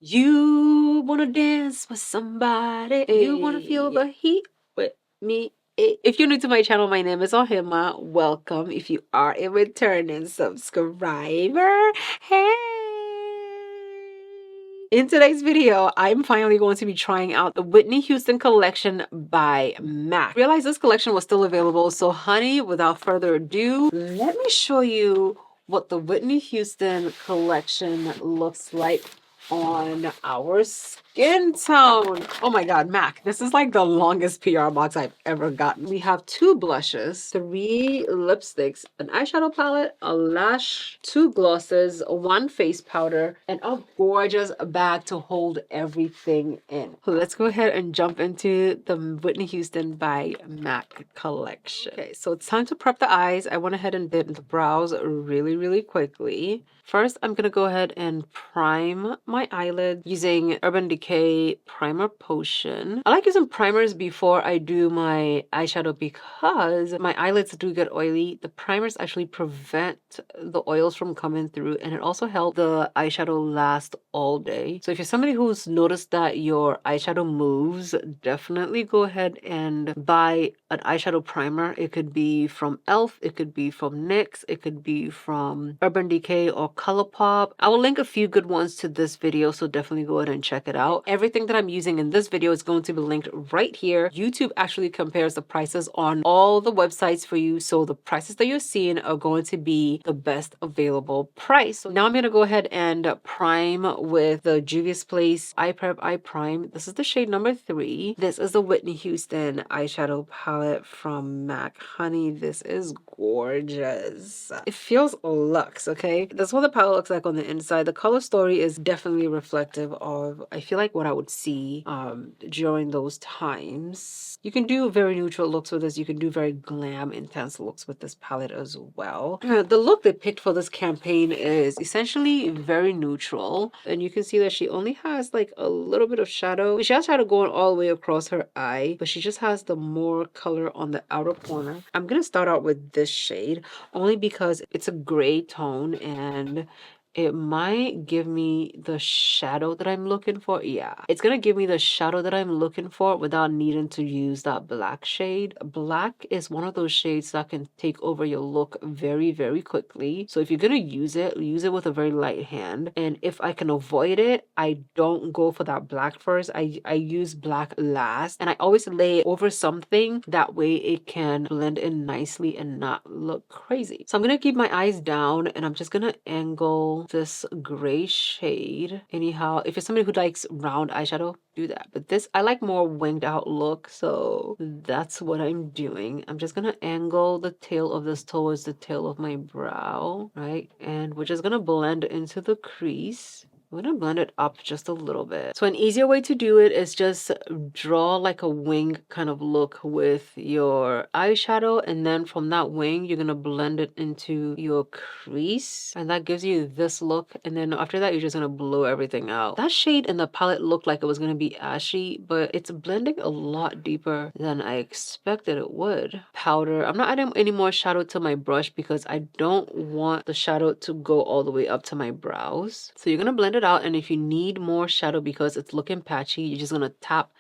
You wanna dance with somebody. You wanna feel the heat with me. If you're new to my channel, my name is Ohemaa. Welcome. If you are a returning subscriber, hey! In today's video, I'm finally going to be trying out the Whitney Houston collection by MAC. I realized this collection was still available, so honey, without further ado, let me show you what the Whitney Houston collection looks like on our skin tone. Oh my god, MAC, this is like the longest PR box I've ever gotten. We have 2 blushes, 3 lipsticks, an eyeshadow palette, a lash, 2 glosses, 1 face powder, and a gorgeous bag to hold everything in. Let's go ahead and jump into the Whitney Houston by MAC collection. Okay, so it's time to prep the eyes. I went ahead and did the brows really quickly. First, I'm gonna go ahead and prime my eyelid using Urban Decay Primer Potion. I like using primers before I do my eyeshadow because my eyelids do get oily. The primers actually prevent the oils from coming through, and it also helps the eyeshadow last all day. So if you're somebody who's noticed that your eyeshadow moves, definitely go ahead and buy an eyeshadow primer. It could be from e.l.f., it could be from NYX, it could be from Urban Decay or ColourPop. I will link a few good ones to this video, so definitely go ahead and check it out. Everything that I'm using in this video is going to be linked right here. YouTube actually compares the prices on all the websites for you, so the prices that you're seeing are going to be the best available price. So now I'm going to go ahead and prime with the Juvia's Place Eye Prep Eye Prime. This is the shade number 3. This is the Whitney Houston eyeshadow palette from MAC. Honey, this is gorgeous. It feels luxe, okay? That's what the palette looks like on the inside. The color story is definitely reflective of, I feel like, what I would see during those times. You can do very neutral looks with this. You can do very glam, intense looks with this palette as well. The look they picked for this campaign is essentially very neutral. And you can see that she only has like a little bit of shadow. She has shadow going all the way across her eye, but she just has the more color on the outer corner. I'm going to start out with this shade only because it's a gray tone and it might give me the shadow that I'm looking for. Yeah, it's gonna give me the shadow that I'm looking for without needing to use that black shade. Black is one of those shades that can take over your look very quickly. So if you're gonna use it with a very light hand. And if I can avoid it, I don't go for that black first. I use black last. And I always lay it over something. That way it can blend in nicely and not look crazy. So I'm gonna keep my eyes down and I'm just gonna angle this gray shade. Anyhow, if you're somebody who likes round eyeshadow, do that. But this, I like more winged out look, so that's what I'm doing. I'm just gonna angle the tail of this towards the tail of my brow, right? And we're just gonna blend into the crease. I'm gonna blend it up just a little bit. So an easier way to do it is just draw like a wing kind of look with your eyeshadow, and then from that wing you're gonna blend it into your crease, and that gives you this look. And then after that you're just gonna blow everything out. That shade in the palette looked like it was gonna be ashy, but it's blending a lot deeper than I expected it would. Powder, I'm not adding any more shadow to my brush because I don't want the shadow to go all the way up to my brows. So you're gonna blend it out, and if you need more shadow because it's looking patchy, you're just gonna tap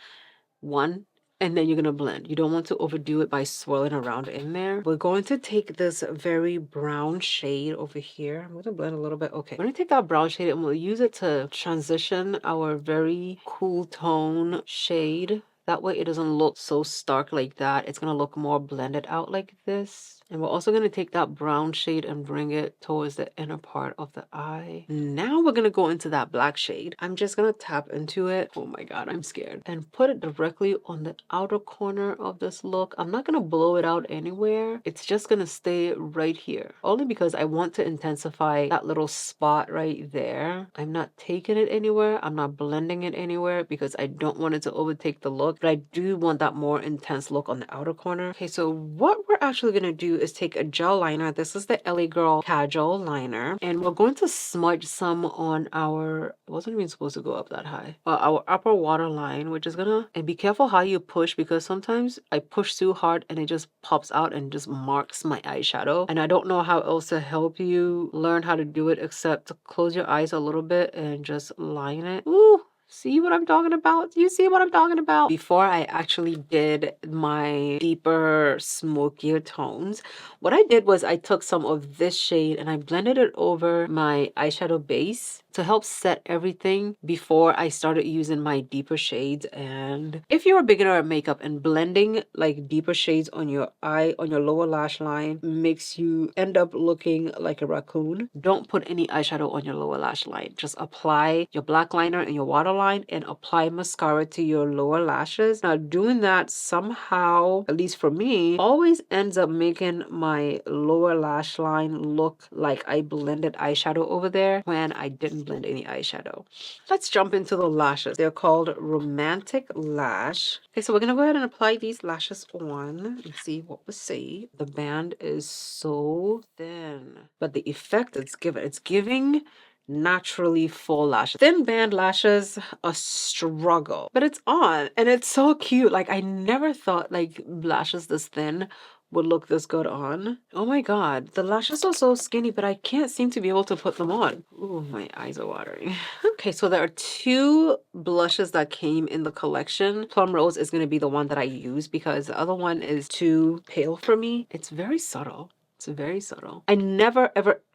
one and then you're gonna blend. You don't want to overdo it by swirling around in there. We're going to take this very brown shade over here. I'm gonna blend a little bit. Okay, we're gonna take that brown shade and we'll use it to transition our very cool tone shade. That way it doesn't look so stark like that. It's gonna look more blended out like this. And we're also going to take that brown shade and bring it towards the inner part of the eye. Now we're going to go into that black shade. I'm just going to tap into it. Oh my god, I'm scared. And put it directly on the outer corner of this look. I'm not going to blow it out anywhere. It's just going to stay right here. Only because I want to intensify that little spot right there. I'm not taking it anywhere. I'm not blending it anywhere because I don't want it to overtake the look. But I do want that more intense look on the outer corner. Okay, so what we're actually going to do is take a gel liner. This is the LA Girl Casual Liner. And we're going to smudge some on our, it wasn't even supposed to go up that high, our upper waterline, which is gonna, and be careful how you push because sometimes I push too hard and it just pops out and just marks my eyeshadow. And I don't know how else to help you learn how to do it except to close your eyes a little bit and just line it. Ooh. See what I'm talking about? You see what I'm talking about? Before I actually did my deeper, smokier tones, what I did was I took some of this shade and I blended it over my eyeshadow base to help set everything before I started using my deeper shades. And if you're a beginner at makeup and blending like deeper shades on your eye, on your lower lash line makes you end up looking like a raccoon, don't put any eyeshadow on your lower lash line. Just apply your black liner and your waterline and apply mascara to your lower lashes. Now doing that somehow, at least for me, always ends up making my lower lash line look like I blended eyeshadow over there when I didn't blend any eyeshadow. Let's jump into the lashes. They're called Romantic Lash. Okay, so we're gonna go ahead and apply these lashes on and see what we see. The band is so thin, but the effect it's giving naturally full lashes. Thin band lashes, a struggle, but it's on and it's so cute. Like I never thought like lashes this thin would look this good on. Oh my god, the lashes are so skinny, but I can't seem to be able to put them on. Ooh, my eyes are watering. Okay, so there are two blushes that came in the collection. Plum Rose is going to be the one that I use because the other one is too pale for me. It's very subtle. It's very subtle. I never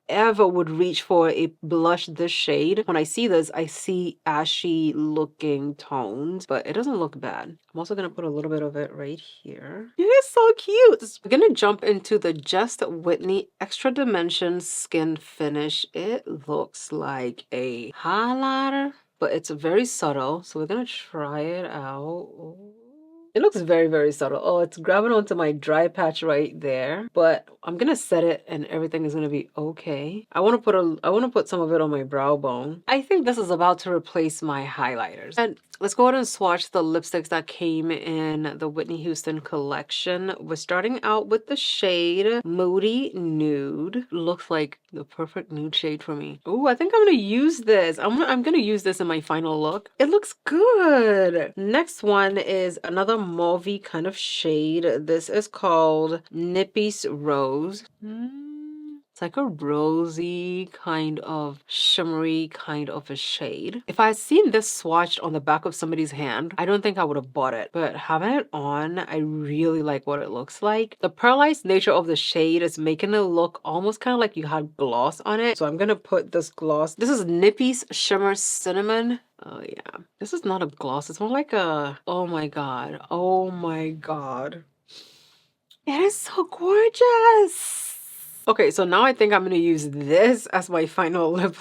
ever would reach for a blush this shade. When I see this, I see ashy looking tones, but it doesn't look bad. I'm also gonna put a little bit of it right here. It is so cute. We're gonna jump into the Just Whitney Extra Dimension Skin Finish. It looks like a highlighter, but it's very subtle. So we're gonna try it out. Ooh. It looks very, very subtle. Oh, it's grabbing onto my dry patch right there, but I'm gonna set it and everything is gonna be okay. I want to put some of it on my brow bone. I think this is about to replace my highlighters. And let's go ahead and swatch the lipsticks that came in the Whitney Houston collection. We're starting out with the shade Moody Nude. Looks like the perfect nude shade for me. Oh, I think I'm gonna use this. I'm gonna use this in my final look. It looks good. Next one is another mauvey kind of shade. This is called Nippy's Rose. It's like a rosy kind of shimmery kind of a shade. If I had seen this swatched on the back of somebody's hand, I don't think I would have bought it. But having it on, I really like what it looks like. The pearlized nature of the shade is making it look almost kind of like you had gloss on it. So I'm gonna put this gloss. This is Nippy's Shimmer Cinnamon. Oh yeah. This is not a gloss. It's more like a, oh my god. Oh my god. It is so gorgeous. Okay, so now I think I'm going to use this as my final lip.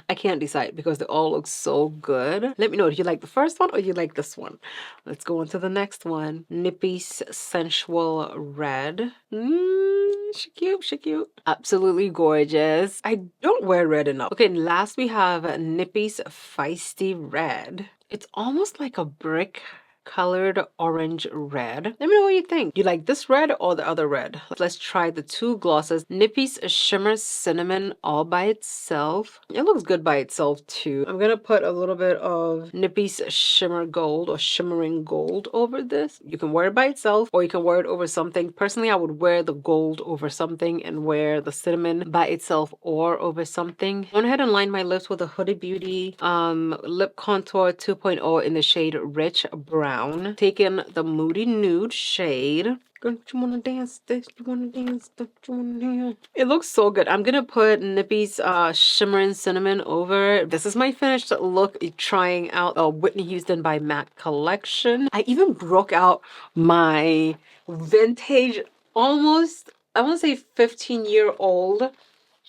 I can't decide because they all look so good. Let me know if you like the first one or you like this one. Let's go on to the next one. Nippy's Sensual Red. She cute, she cute. Absolutely gorgeous. I don't wear red enough. Okay, and last we have Nippy's Feisty Red. It's almost like a brick colored orange red. Let me know what you think. Do you like this red or the other red? Let's try the two glosses. Nippy's Shimmer Cinnamon all by itself. It looks good by itself too. I'm gonna put a little bit of Nippy's Shimmer Gold or Shimmering Gold over this. You can wear it by itself or you can wear it over something. Personally, I would wear the gold over something and wear the cinnamon by itself or over something. I went ahead and lined my lips with a Huda Beauty Lip Contour 2.0 in the shade Rich Brown. Taking the Moody Nude shade. Don't you wanna dance this? You wanna dance? Don't you wanna dance? It looks so good. I'm gonna put Nippy's Shimmering Cinnamon over. This is my finished look trying out a Whitney Houston by MAC collection. I even broke out my vintage, almost, I want to say 15-year-old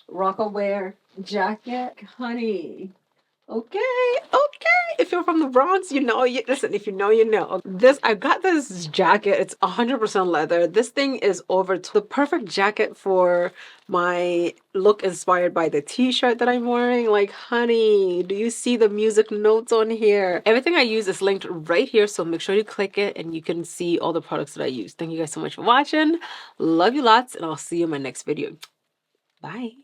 Rocawear jacket. Honey, Okay, okay. If you're from the Bronx, you know. You listen. If you know, you know. This I got this jacket. It's 100% leather. This thing is over the perfect jacket for my look inspired by the t-shirt that I'm wearing. Like, honey, do you see the music notes on here? Everything I use is linked right here, so make sure you click it and you can see all the products that I use. Thank you guys so much for watching. Love you lots, and I'll see you in my next video. Bye.